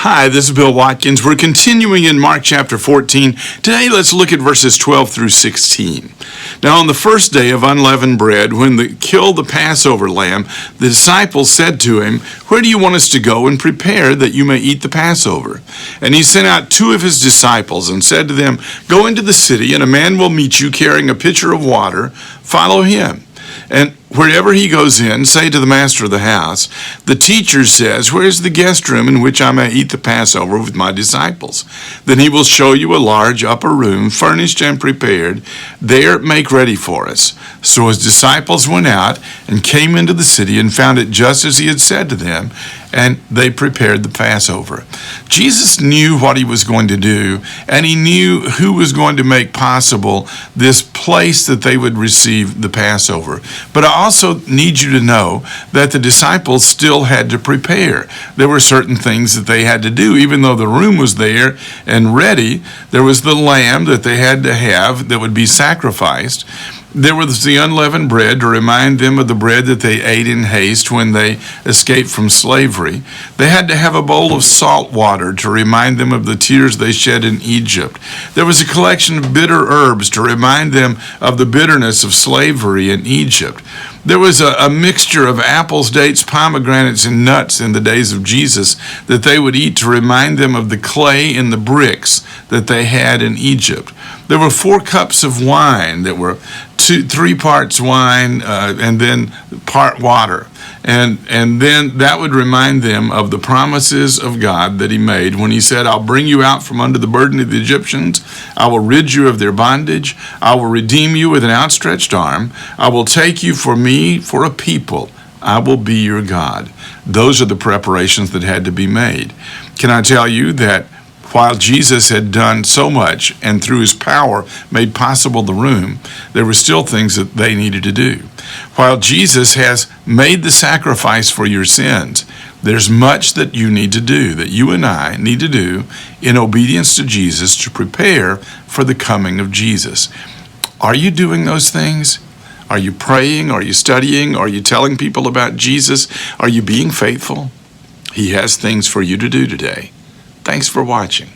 Hi, this is Bill Watkins. We're continuing in Mark chapter 14. Today, let's look at verses 12 through 16. Now, on the first day of unleavened bread, when they killed the Passover lamb, the disciples said to him, "Where do you want us to go and prepare that you may eat the Passover?" And he sent out two of his disciples and said to them, "Go into the city, and a man will meet you carrying a pitcher of water. Follow him. And wherever he goes in, say to the master of the house, 'The teacher says, where is the guest room in which I may eat the Passover with my disciples?' Then he will show you a large upper room, furnished and prepared. There make ready for us." So his disciples went out and came into the city and found it just as he had said to them, and they prepared the Passover. Jesus knew what he was going to do, and he knew who was going to make possible this place that they would receive the Passover. But I also need you to know that the disciples still had to prepare. There were certain things that they had to do. Even though the room was there and ready, there was the lamb that they had to have that would be sacrificed. There was the unleavened bread to remind them of the bread that they ate in haste when they escaped from slavery. They had to have a bowl of salt water to remind them of the tears they shed in Egypt. There was a collection of bitter herbs to remind them of the bitterness of slavery in Egypt. There was a mixture of apples, dates, pomegranates, and nuts in the days of Jesus that they would eat to remind them of the clay and the bricks that they had in Egypt. There were 4 cups of wine that were 3 parts wine and then part water. And then that would remind them of the promises of God that he made when he said, "I'll bring you out from under the burden of the Egyptians. I will rid you of their bondage. I will redeem you with an outstretched arm. I will take you for me for a people. I will be your God." Those are the preparations that had to be made. Can I tell you that while Jesus had done so much and through his power made possible the room, there were still things that they needed to do. While Jesus has made the sacrifice for your sins, there's much that you need to do, that you and I need to do in obedience to Jesus to prepare for the coming of Jesus. Are you doing those things? Are you praying? Are you studying? Are you telling people about Jesus? Are you being faithful? He has things for you to do today. Thanks for watching.